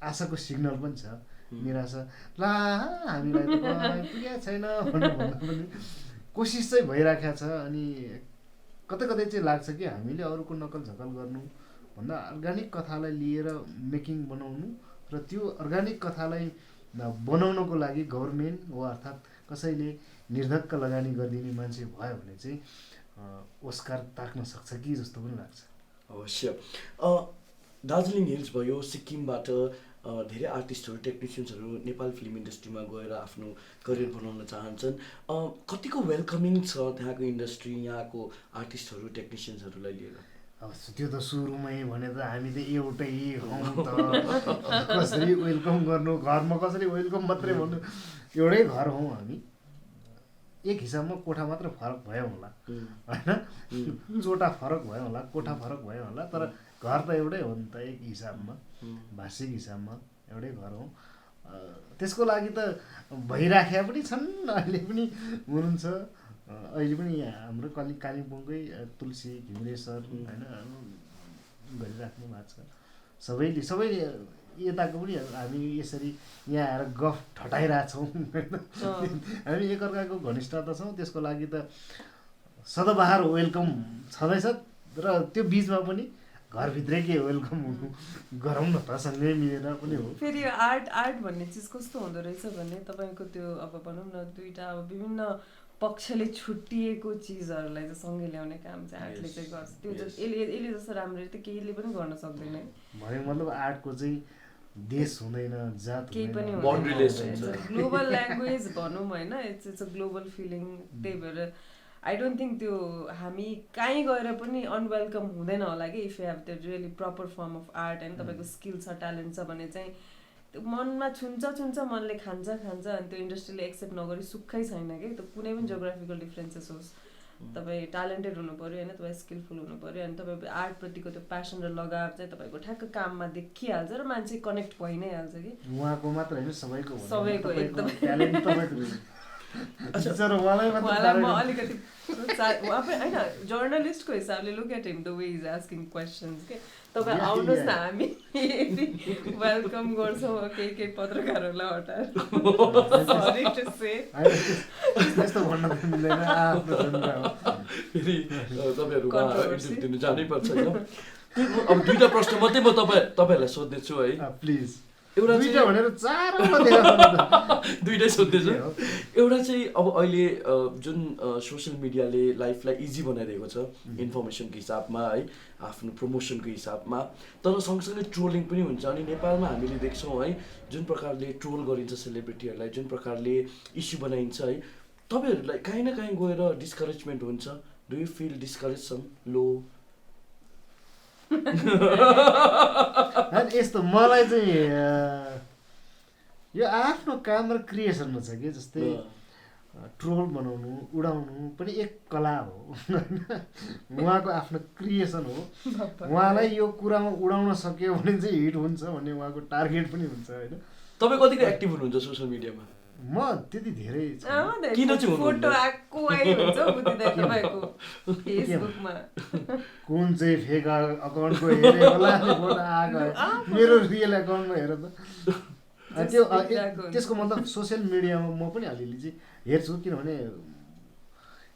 S3: आशाको सिग्नल पनि छ। निराशा ला हामीलाई त पुगेको छैन भन्नु पनि कोसिस चाहिँ भइराखेको छ। अनि कतै कतै चाहिँ लाग्छ कि हामीले अरूको नकल झकल गर्नु भन्दा अर्गानिक कथालाई लिएर मेकिङ बनाउनु र त्यो अर्गानिक कथालाई बनाउनको लागि गभर्मेन्ट वा अर्थात् कसैले निर्धक्क लगानी गरिदिने मान्छे भयो भने चाहिँ ओस्कार ताक्न सक्छ कि जस्तो पनि लाग्छ।
S1: अवश्य। दार्जिलिङ हिल्स भयो, सिक्किमबाट धेरै आर्टिस्टहरू टेक्निसियन्सहरू नेपाल फिल्म इन्डस्ट्रीमा गएर आफ्नो करियर बनाउन चाहन्छन्। कतिको वेलकमिङ छ त्यहाँको इन्डस्ट्री यहाँको आर्टिस्टहरू टेक्निसियन्सहरूलाई लिएर?
S3: अब त्यो त सुरुमै भने त हामी त एउटै हौँ त, कसरी वेलकम गर्नु, घरमा कसरी वेलकम मात्रै भन्नु, एउटै घर हौँ हामी। एक हिसाबमा कोठा मात्र फरक भयो होला होइन, चोटा फरक भयो होला, कोठा फरक भयो होला, तर घर त एउटै हो नि त। एक हिसाबमा भाषिक हिसाबमा एउटै घर हो। त्यसको लागि त भइराखेका पनि छन्, अहिले पनि हुनुहुन्छ। अहिले पनि हाम्रो कालिम्पोङकै तुलसी घिमिरे सर होइन गरिराख्नु भएको छ। सबै यताको पनि हामी यसरी यहाँ आएर गफ ठटाइरहेछौँ। हामी एकअर्काको घनिष्ठता छौँ, त्यसको लागि त सदाबहार वेलकम छँदैछ। र त्यो बिचमा पनि घरभित्रै के वेलकम गरौँ न त, सँगै मिलेर पनि हो।
S2: फेरि आर्ट भन्ने चिज कस्तो हुँदो रहेछ भने तपाईँको त्यो अब भनौँ न दुईवटा अब विभिन्न पक्षले छुट्टिएको चिजहरूलाई चाहिँ सँगै ल्याउने काम चाहिँ आर्टले चाहिँ गर्छ। त्यो यसले जस्तो राम्ररी त केहीले पनि गर्न सक्दैन।
S3: भने मतलब आर्टको चाहिँ देश हुँदैन, जात
S2: केही पनि
S1: हुँदैन,
S2: ग्लोबल ल्याङ्ग्वेज भनौँ होइन, इट्स अ ग्लोबल फिलिङ। त्यही भएर आई डोन्ट थिङ्क त्यो हामी कहीँ गएर पनि अनवेलकम हुँदैन होला कि if you have the really proper form of art होइन। तपाईँको स्किल छ, ट्यालेन्ट छ भने चाहिँ त्यो मनमा छुन्छ मनले खान्छ अनि त्यो इन्डस्ट्रीले एक्सेप्ट नगरी सुक्खै छैन कि। त्यो कुनै पनि जियोग्राफिकल डिफ्रेन्सेस होस्, तपाईँ ट्यालेन्टेड हुनु पऱ्यो होइन, तपाईँ स्किलफुल हुनु पऱ्यो, अनि तपाईँ आर्टप्रतिको त्यो प्यासन र लगाव चाहिँ तपाईँको ठ्याक्क काममा देखिहाल्छ र मान्छे कनेक्ट भइ नै हाल्छ कि।
S3: उहाँको मात्र होइन, सबैको
S2: एकदम। उहाँलाई म अलिकति उहाँ पनि होइन जर्नलिस्टको हिसाबले look at him the way is asking questions के। तपाईँ आउनुहोस् न, हामी वेलकम गर्छौँ केही पत्रकारहरूलाई हटाएर। सरी टु से
S3: त्यस्तो भन्न मिल्दैन,
S1: फेरि तपाईँहरू दिनु जानैपर्छ। अब दुईवटा प्रश्न मात्रै म तपाईँहरूलाई सोध्नेछु है,
S3: प्लिज।
S1: एउटा
S3: दुईटा भनेर
S1: दुईटै सोध्दैछु। एउटा चाहिँ अब अहिले जुन सोसियल मिडियाले लाइफलाई इजी बनाइदिएको छ इन्फर्मेसनको हिसाबमा है, आफ्नो प्रमोसनको हिसाबमा, तर सँगसँगै ट्रोलिङ पनि हुन्छ। अनि नेपालमा हामीले देख्छौँ है जुन प्रकारले ट्रोल गरिन्छ सेलिब्रिटीहरूलाई, जुन प्रकारले इस्यु बनाइन्छ है, तपाईँहरूलाई काहीँ न काहीँ गएर डिस्करेजमेन्ट हुन्छ? Do you feel discourage some low?
S3: यस्तो मलाई चाहिँ यो आफ्नो काम र क्रिएसनमा छ कि, जस्तै ट्रोल बनाउनु उडाउनु पनि एक कला हो। उहाँको आफ्नो क्रिएसन हो। उहाँलाई यो कुरामा उडाउन सक्यो भने चाहिँ हिट हुन्छ भन्ने उहाँको टार्गेट पनि हुन्छ होइन।
S1: तपाईँ कतिको एक्टिभ हुनुहुन्छ सोसियल मिडियामा?
S3: म त्यति धेरै
S1: किन चाहिँ
S2: फोटो आएको आइन्छ तपाईँको फेसबुकमा
S3: कुन चाहिँ फेक अकाउन्टको हेरे होला, फोटो आएको मेरो रियल अकाउन्टमा हेर त। त्यो त्यसको मतलब सोसियल मिडियामा म पनि अलिअलि चाहिँ हेर्छु, किनभने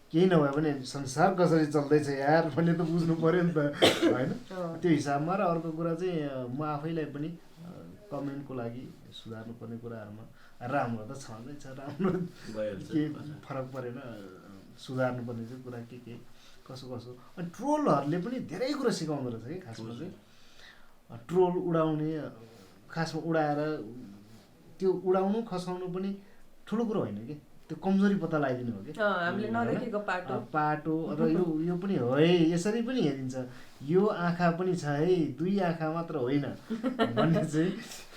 S3: केही नभए भने संसार कसरी चल्दैछ यार भन्ने त बुझ्नु पऱ्यो नि त होइन। त्यो हिसाबमा र अर्को कुरा चाहिँ म आफैलाई पनि कमेन्टको लागि सुधार्नुपर्ने कुराहरूमा राम्रो त छँदैछ, राम्रो के फरक परेन, सुधार्नुपर्ने चाहिँ कुरा के कसो। अनि ट्रोलहरूले पनि धेरै कुरा सिकाउँदो रहेछ कि खासमा चाहिँ। ट्रोल उडाउने, खासमा उडाएर त्यो उडाउनु खसाउनु पनि ठुलो कुरो होइन कि। त्यो कमजोरी पत्ता लगाइदिनु हो कि
S2: हामीले नदेखेको
S3: पाटो अथवा यो पनि हो है, यसरी पनि हेरिन्छ, यो आँखा पनि छ है, 2 आँखा मात्र होइन भन्ने चाहिँ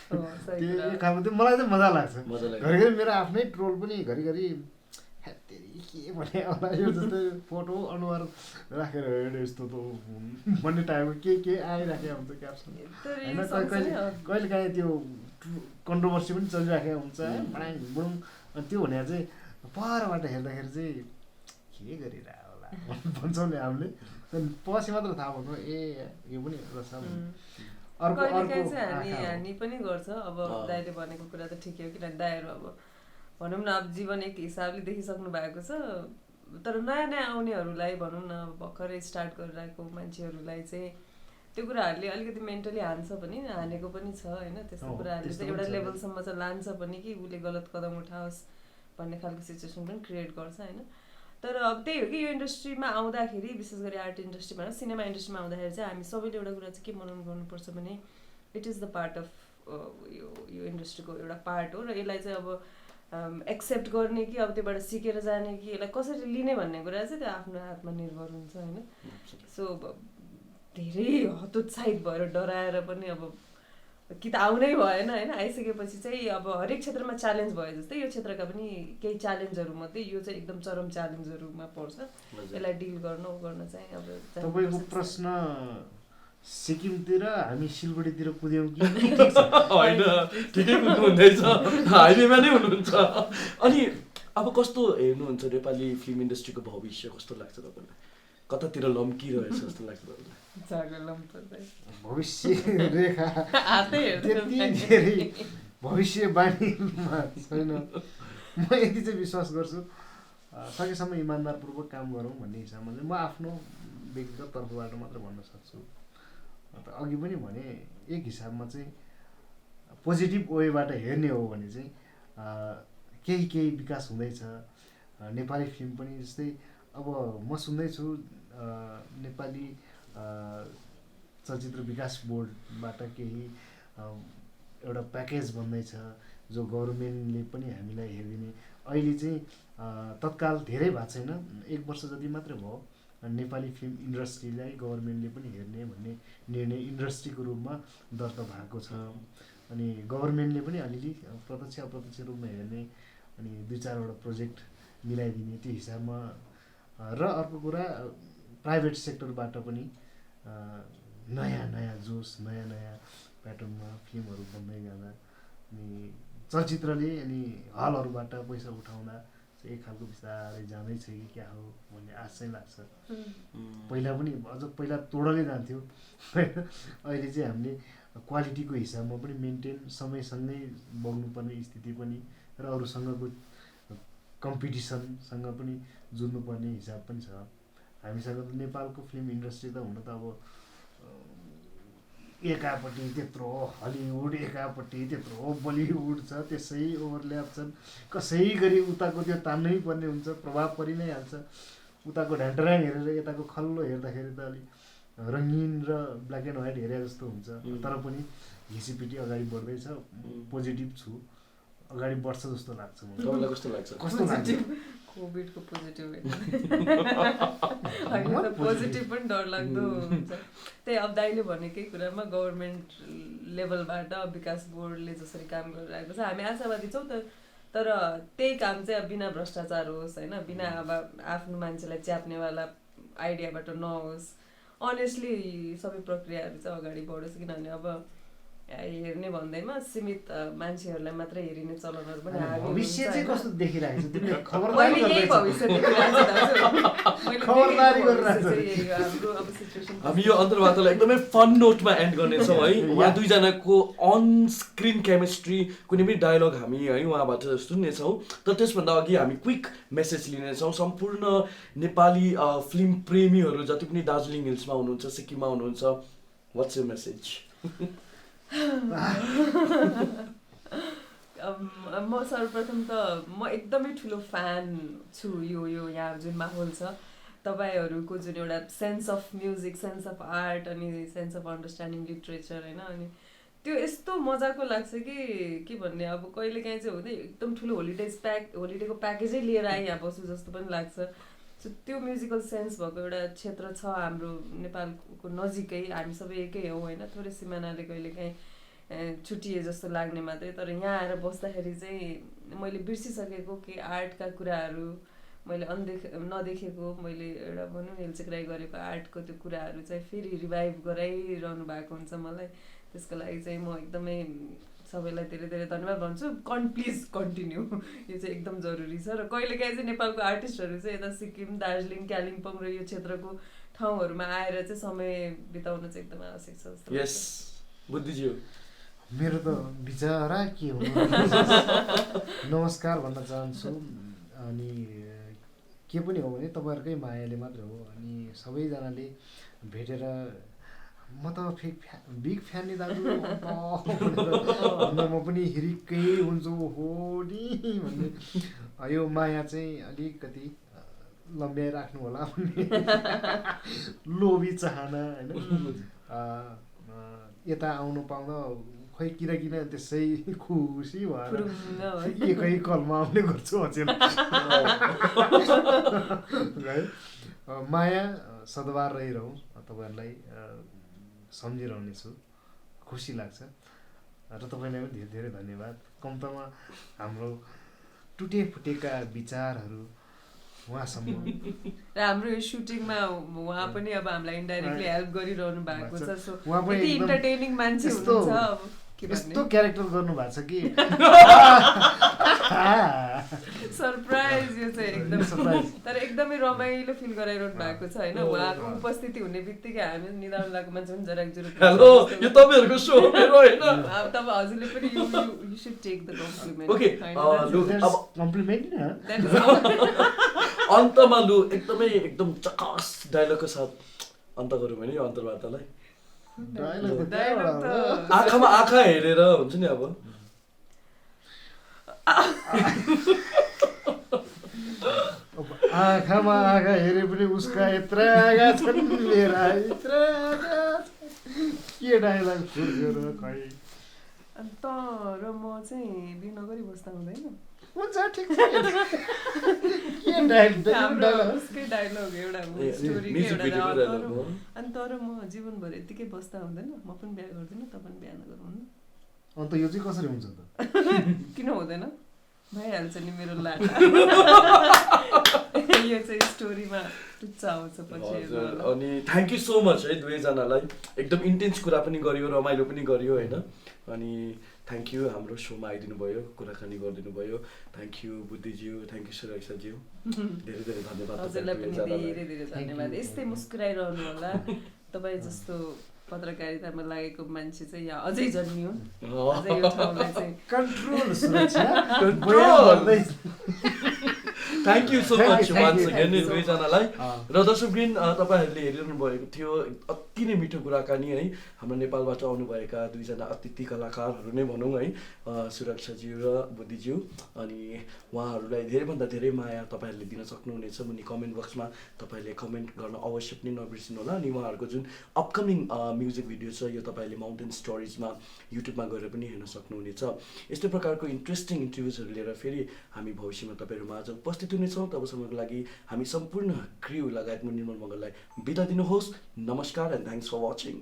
S3: त्यो खालको त्यो मलाई चाहिँ मजा लाग्छ। घरिघरि मेरो आफ्नै ट्रोल पनि घरिघरि हेत्तेरी के भने होला यो जस्तै फोटो अनुहार राखेर हेर्ने यस्तो त भन्ने टाइपको के आइराखेको हुन्छ क्याप्सन होइन। कहिले काहीँ त्यो कन्ट्रोभर्सी पनि चलिराखेको हुन्छ है, बडाङ बुडुङ। अनि त्यो भनेर चाहिँ परबाट हेर्दाखेरि चाहिँ के गरिरहेको होला भन्छौँ नि हामीले, पछि मात्र थाहा भएको ए यो पनि रहेछ।
S2: अर्को हानि पनि गर्छ। अब दाइले भनेको कुरा त ठिकै हो, किनभने दाइहरू अब भनौँ न अब जीवन एक हिसाबले देखिसक्नु भएको छ, तर नयाँ आउनेहरूलाई भनौँ न भर्खरै स्टार्ट गरिरहेको मान्छेहरूलाई चाहिँ त्यो कुराहरूले अलिकति मेन्टली हान्छ पनि, हानेको पनि छ होइन। त्यस्तो कुराहरूले चाहिँ एउटा लेभलसम्म चाहिँ लान्छ पनि कि उसले गलत कदम उठाओस् भन्ने खालको सिचुएसन पनि क्रिएट गर्छ होइन। तर अब त्यही हो कि यो इन्डस्ट्रीमा आउँदाखेरि, विशेष गरी आर्ट इन्डस्ट्री भनौँ सिनेमा इन्डस्ट्रीमा आउँदाखेरि चाहिँ हामी सबैले एउटा कुरा चाहिँ के मनन गर्नुपर्छ भने it is the part of यो इन्डस्ट्रीको एउटा पार्ट हो, र यसलाई चाहिँ अब एक्सेप्ट गर्ने कि अब त्योबाट सिकेर जाने कि यसलाई कसरी लिने भन्ने कुरा चाहिँ त्यो आफ्नो हातमा निर्भर हुन्छ होइन। सो धेरै हतोत्साहित भएर डराएर पनि अब कि त आउनै भएन होइन। आइसकेपछि चाहिँ अब हरेक क्षेत्रमा च्यालेन्ज भयो जस्तै यो क्षेत्रका पनि केही च्यालेन्जहरूमध्ये यो चाहिँ एकदम चरम च्यालेन्जहरूमा पर्छ। यसलाई डिल गर्न चाहिँ अब
S3: तपाईँको प्रश्न सिक्किमतिर हामी सिलगढीतिर कुद्यौँ कि
S1: होइन, ठिकै कुद्नु हुँदैछ, हाइवेमा नै हुनुहुन्छ। अनि अब कस्तो हेर्नुहुन्छ नेपाली फिल्म इन्डस्ट्रीको भविष्य कस्तो लाग्छ तपाईँलाई? कतातिर लम्किरहेछ जस्तो लाग्छ तपाईँलाई?
S3: भविष्य रेखा त्यति धेरै भविष्यवाणीमा छैन। म यति चाहिँ विश्वास गर्छु सकेसम्म इमान्दारपूर्वक काम गरौँ भन्ने हिसाबमा चाहिँ म आफ्नो व्यक्तिगत तर्फबाट मात्र भन्न सक्छु। अघि पनि भने एक हिसाबमा चाहिँ पोजिटिभ वेबाट हेर्ने हो भने चाहिँ केही विकास हुँदैछ नेपाली फिल्म पनि। जस्तै अब म सुन्दैछु नेपाली चलचित्र विकास बोर्डबाट केही एउटा प्याकेज बन्दैछ जो गभर्मेन्टले पनि हामीलाई हेरिदिने। अहिले चाहिँ तत्काल धेरै भएको छैन, 1 वर्ष जति मात्रै भयो, नेपाली फिल्म इन्डस्ट्रीलाई गभर्मेन्टले पनि हेर्ने भन्ने निर्णय इन्डस्ट्रीको रूपमा दर्ता भएको छ। अनि गभर्मेन्टले पनि अलिअलि प्रत्यक्ष अप्रत्यक्ष रूपमा हेर्ने अनि 2-4वटा प्रोजेक्ट मिलाइदिने त्यो हिसाबमा। र अर्को कुरा प्राइभेट सेक्टरबाट पनि नयाँ जोस नयाँ प्याटर्नमा फिल्महरू बन्दै जाँदा अनि चलचित्रले अनि हलहरूबाट पैसा उठाउँदा चाहिँ एक खालको बिस्तारै जाँदैछ कि क्या हो भन्ने आश चाहिँ लाग्छ। पहिला पनि अझ पहिला तोडले जान्थ्यो, अहिले चाहिँ हामीले क्वालिटीको हिसाबमा पनि मेन्टेन समयसँगै बग्नुपर्ने स्थिति पनि र अरूसँगको कम्पिटिसनसँग पनि जुझ्नुपर्ने हिसाब पनि छ। हामीसँग त नेपालको फिल्म इन्डस्ट्री त हुन त अब एकापट्टि त्यत्रो हलिउड एकापट्टि त्यत्रो बलिउड छ, त्यसै ओभरल्याप छन्, कसै गरी उताको त्यो तान्नै पर्ने हुन्छ, प्रभाव परि नै हाल्छ। उताको ढ्यान्टराङ हेरेर यताको खल्लो हेर्दाखेरि त अलिक रङ्गीन र ब्ल्याक एन्ड व्हाइट हेरे जस्तो हुन्छ। तर पनि घिसिपिटी अगाडि बढ्दैछ, पोजिटिभ छु, अगाडि बढ्छ जस्तो लाग्छ मलाई।
S1: तपाईँलाई कस्तो लाग्छ?
S2: कोभिडको पोजिटिभ पोजिटिभ पनि डरलाग्दो हुन्छ। त्यही अब दाइले भनेकै कुरामा गभर्मेन्ट लेभलबाट विकास बोर्डले जसरी काम गरिरहेको छ हामी आशावादी छौँ। तर त्यही काम चाहिँ अब बिना भ्रष्टाचार होस् होइन, बिना अब आफ्नो मान्छेलाई च्याप्नेवाला आइडियाबाट नहोस्, अनेस्टली सबै प्रक्रियाहरू चाहिँ अगाडि बढोस्। किनभने अब हेर्ने भन्दैमा सीमित मान्छेहरूलाई मात्रै हेरिने चलनहरू पनि
S3: भविष्य चाहिँ कस्तो देखिरहेको छ तिमीले
S2: खबरदारी
S1: हामी यो अन्तर्वार्तालाई एकदमै फन नोटमा एन्ड गर्नेछौँ है। यहाँ दुईजनाको अन स्क्रिन केमिस्ट्री कुनै पनि डायलग हामी है उहाँबाट सुन्नेछौँ। तर त्यसभन्दा अघि हामी क्विक मेसेज लिनेछौँ सम्पूर्ण नेपाली फिल्म प्रेमीहरू जति पनि दार्जिलिङ हिल्समा हुनुहुन्छ, सिक्किममा हुनुहुन्छ, वाट्स योर मेसेज?
S2: म सर्वप्रथम त म एकदमै ठुलो फ्यान छु यो यहाँ जुन माहौल छ तपाईँहरूको जुन एउटा sense of music, sense of art अनि सेन्स अफ अन्डरस्ट्यान्डिङ लिटरेचर होइन, अनि त्यो यस्तो मजाको लाग्छ कि के भन्ने अब कहिलेकाहीँ चाहिँ हुँदै एकदम ठुलो होलिडेको प्याकेजै लिएर आएँ यहाँ बस्छु जस्तो पनि लाग्छ। सो त्यो म्युजिकल सेन्स भएको एउटा क्षेत्र छ हाम्रो नेपालको नजिकै, हामी सबै एकै हौँ होइन, थोरै सिमानाले कहिलेकाहीँ छुट्टिए जस्तो लाग्ने मात्रै। तर यहाँ आएर बस्दाखेरि चाहिँ मैले बिर्सिसकेको केही आर्टका कुराहरू, मैले नदेखेको, मैले एउटा भनौँ हेलचेक्राइ गरेको आर्टको त्यो कुराहरू चाहिँ फेरि रिभाइभ गराइरहनु भएको हुन्छ मलाई। त्यसको लागि चाहिँ म एकदमै सबैलाई धेरै धेरै धन्यवाद भन्छु। प्लिज कन्टिन्यू, यो चाहिँ एकदम जरुरी छ। र कहिलेकाहीँ चाहिँ नेपालको आर्टिस्टहरू चाहिँ यता सिक्किम, दार्जिलिङ, कालिम्पोङ र यो क्षेत्रको ठाउँहरूमा आएर चाहिँ समय बिताउन चाहिँ एकदम आवश्यक छ जस्तो लाग्छ।
S1: यस बुद्धिज्यू,
S3: मेरो त बिचरा के हो नमस्कार भन्न चाहन्छु। अनि के पनि हो भने तपाईँहरूकै मायाले मात्र हो। अनि सबैजनाले भेटेर म त बिग फ्यान नि दाजु म पनि हिरिक्कै हुन्छु हो नि भन्ने यो माया चाहिँ अलिकति लम्ब्याइराख्नु होला भन्ने लोभी चाहना होइन। यता आउनु पाउँदा खोइ किन त्यसै खुसी भएर एकै कलमा आउने गर्छु अचेल है। माया सद्भाव रहिरहँ, तपाईँहरूलाई सम्झिरहनेछु, खुसी लाग्छ। र तपाईँलाई पनि धेरै धेरै धन्यवाद। कम्तीमा हाम्रो टुटे फुटेका विचारहरू उहाँसम्म
S2: र हाम्रो यो सुटिङमा उहाँ पनि अब हामीलाई इन्डाइरेक्टली हेल्प गरिरहनु भएको छ। सो
S3: उहाँ पनि
S2: यति इन्टरटेनिङ मान्छे हुनुहुन्छ, अब के भन्ने
S3: यस्तो क्यारेक्टर गर्नु भएको छ कि
S2: सरप्राइज, यो चाहिँ एकदम
S3: सरप्राइज।
S2: तर एकदमै रमाइलो फिल गराइरहनु भएको छ होइन। उहाँको उपस्थिति हुने बित्तिकै हामी निदाउनु लागेको मान्छे पनि जरा जुरुक।
S1: हेलो, यो तपाईँहरूको सो मेरो होइन।
S2: तब हजुरले पनि you should take the compliment.
S1: Okay, अब
S3: कम्प्लिमेन्ट
S1: अन्तमा लु एकदम चकास डायलगको साथ अन्त गरौँ होइन यो अन्तर्वार्तालाई। आँखामा आँखा हेरेर हुन्छ नि अब।
S3: आँखामा आँखा हेरे पनि उसका यत्र आँखा छन्, मेरा यत्र आँखा छन्। के डायलग फुर्क्यो र खै।
S2: त र म चाहिँ बिहे नगरी बस्दा हुँदैन?
S3: हुन्छ ठिक छ। के डायलग
S2: उसकै डायलग एउटा स्टोरीकै एउटा। अनि तर म जीवनभर यतिकै बस्दा हुँदैन, म पनि बिहा गर्दिनँ, त पनि बिहा नगर्नु।
S3: अन्त यो चाहिँ कसरी हुन्छ त?
S2: किन हुँदैन, भइहाल्छ नि मेरो लाड। यो चाहिँ स्टोरीमा टुच्चा आउँछ पछि।
S1: अनि थ्याङ्क यू सो मच है दुवैजनालाई, एकदम इन्टेन्स कुरा पनि गरियो, रमाइलो पनि गरियो होइन। अनि थ्याङ्क यू हाम्रो सोमा आइदिनु भयो, कुराकानी गरिदिनु भयो। थ्याङ्क यू बुद्धिज्यू, थ्याङ्क यू सुरक्षाज्यू, धेरै धेरै धन्यवाद।
S2: हजुरलाई पनि धेरै धेरै धन्यवाद। यस्तै मुस्कुराइरहनु होला। तपाईँ जस्तो पत्रकारितामा लागेको मान्छे चाहिँ यहाँ अझै जन्मिउन्, अझै यो ठाउँलाई चाहिँ
S3: कन्ट्रोल सुरक्षा
S1: thank you so much once again दुवैजनालाई। र दर्शकवृन्द, तपाईँहरूले हेरिरहनु भएको थियो अति नै मिठो कुराकानी है। हाम्रो नेपालबाट आउनुभएका दुईजना अतिथि कलाकारहरू नै भनौँ है, सुरक्षाज्यू र बुद्धिज्यू। अनि उहाँहरूलाई धेरैभन्दा धेरै माया तपाईँहरूले दिन सक्नुहुनेछ। मुनि कमेन्ट बक्समा तपाईँले कमेन्ट गर्न अवश्य पनि नबिर्सिनु होला। अनि उहाँहरूको जुन अपकमिङ म्युजिक भिडियो छ यो तपाईँले माउन्टेन स्टोरिजमा युट्युबमा गएर पनि हेर्न सक्नुहुनेछ। यस्तै प्रकारको इन्ट्रेस्टिङ इन्टरभ्युजहरू लिएर फेरि हामी भविष्यमा तपाईँहरू माझ उपस्थित हुनेछौँ। तबसम्मको लागि हामी सम्पूर्ण क्र्यु लगायत म निर्मल मगरलाई बिदा दिनुहोस्। नमस्कार एन्ड थ्याङ्क्स फर वाचिङ।